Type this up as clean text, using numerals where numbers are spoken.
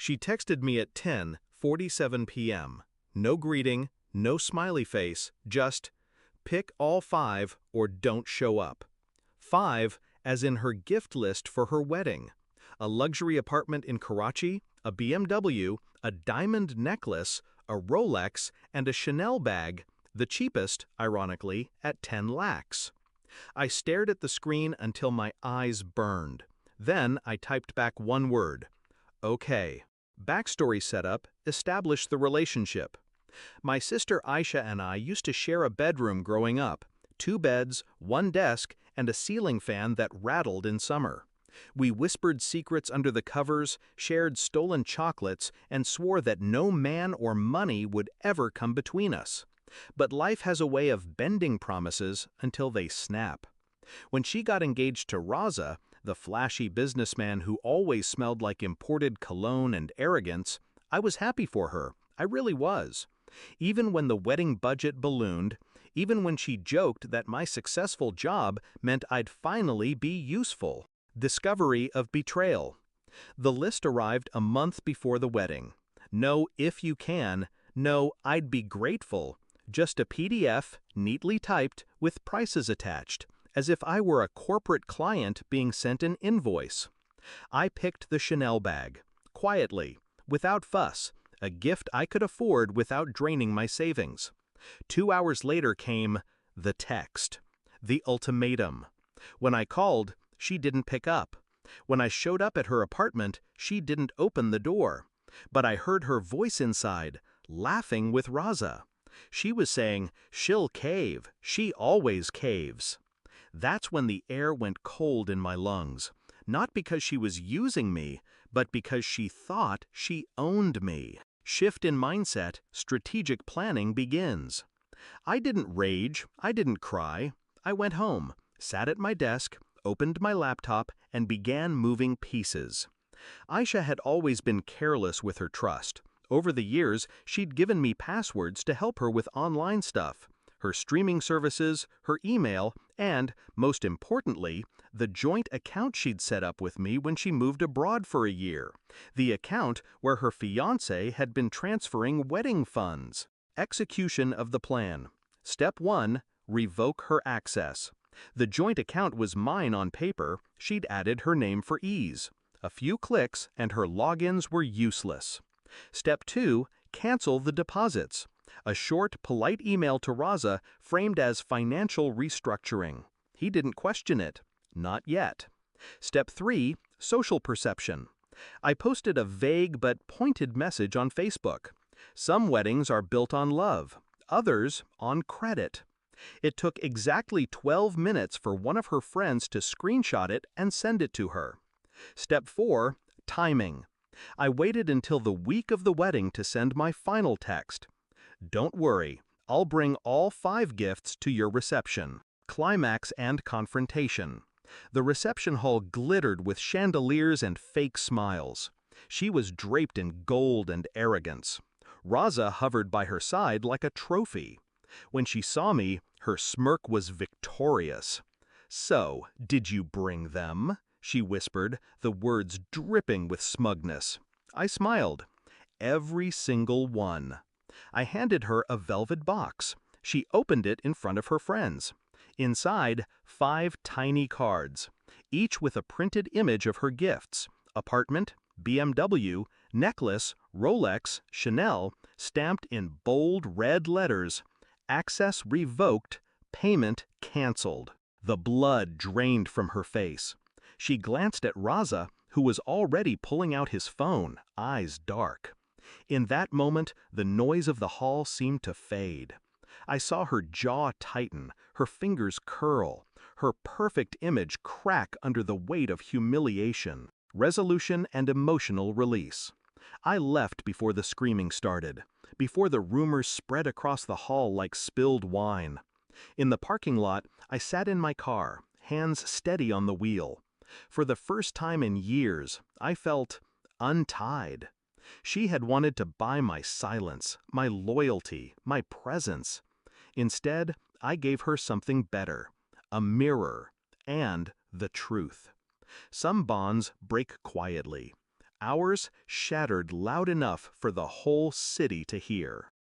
She texted me at 10:47 p.m. No greeting, no smiley face, just, pick all 5 or don't show up. 5 as in her gift list for her wedding. A luxury apartment in Karachi, a BMW, a diamond necklace, a Rolex, and a Chanel bag, the cheapest, ironically, at 10 lakhs. I stared at the screen until my eyes burned. Then I typed back one word. Okay. Backstory setup, establish the relationship. My sister Aisha and I used to share a bedroom growing up. 2 beds, 1 desk, and a ceiling fan that rattled in summer. We whispered secrets under the covers, shared stolen chocolates, and swore that no man or money would ever come between us. But life has a way of bending promises until they snap. When she got engaged to Raza, the flashy businessman who always smelled like imported cologne and arrogance, I was happy for her. I really was. Even when the wedding budget ballooned, even when she joked that my successful job meant I'd finally be useful. Discovery of betrayal. The list arrived a month before the wedding. No if you can, no I'd be grateful. Just a PDF, neatly typed, with prices attached, as if I were a corporate client being sent an invoice. I picked the Chanel bag, quietly, without fuss, a gift I could afford without draining my savings. 2 hours later came the text, the ultimatum. When I called, she didn't pick up. When I showed up at her apartment, she didn't open the door. But I heard her voice inside, laughing with Raza. She was saying, she'll cave, she always caves. That's when the air went cold in my lungs. Not because she was using me, but because she thought she owned me. Shift in mindset, strategic planning begins. I didn't rage, I didn't cry. I went home, sat at my desk, opened my laptop, and began moving pieces. Aisha had always been careless with her trust. Over the years, she'd given me passwords to help her with online stuff, her streaming services, her email, and, most importantly, the joint account she'd set up with me when she moved abroad for a year, the account where her fiancé had been transferring wedding funds. Execution of the plan. Step 1, revoke her access. The joint account was mine on paper, she'd added her name for ease. A few clicks and her logins were useless. Step 2, cancel the deposits. A short, polite email to Raza framed as financial restructuring. He didn't question it. Not yet. Step 3, social perception. I posted a vague but pointed message on Facebook. Some weddings are built on love, others on credit. It took exactly 12 minutes for one of her friends to screenshot it and send it to her. Step 4, timing. I waited until the week of the wedding to send my final text. Don't worry, I'll bring all 5 gifts to your reception. Climax and confrontation. The reception hall glittered with chandeliers and fake smiles. She was draped in gold and arrogance. Raza hovered by her side like a trophy. When she saw me, her smirk was victorious. "So, did you bring them?" she whispered, the words dripping with smugness. I smiled. "Every single one." I handed her a velvet box. She opened it in front of her friends. Inside, 5 tiny cards, each with a printed image of her gifts: apartment, BMW, necklace, Rolex, Chanel, stamped in bold red letters, access revoked, payment canceled. The blood drained from her face. She glanced at Raza, who was already pulling out his phone, eyes dark. In that moment, the noise of the hall seemed to fade. I saw her jaw tighten, her fingers curl, her perfect image crack under the weight of humiliation, resolution, and emotional release. I left before the screaming started, before the rumors spread across the hall like spilled wine. In the parking lot, I sat in my car, hands steady on the wheel. For the first time in years, I felt untied. She had wanted to buy my silence, my loyalty, my presence. Instead, I gave her something better, a mirror, and the truth. Some bonds break quietly. ours shattered loud enough for the whole city to hear.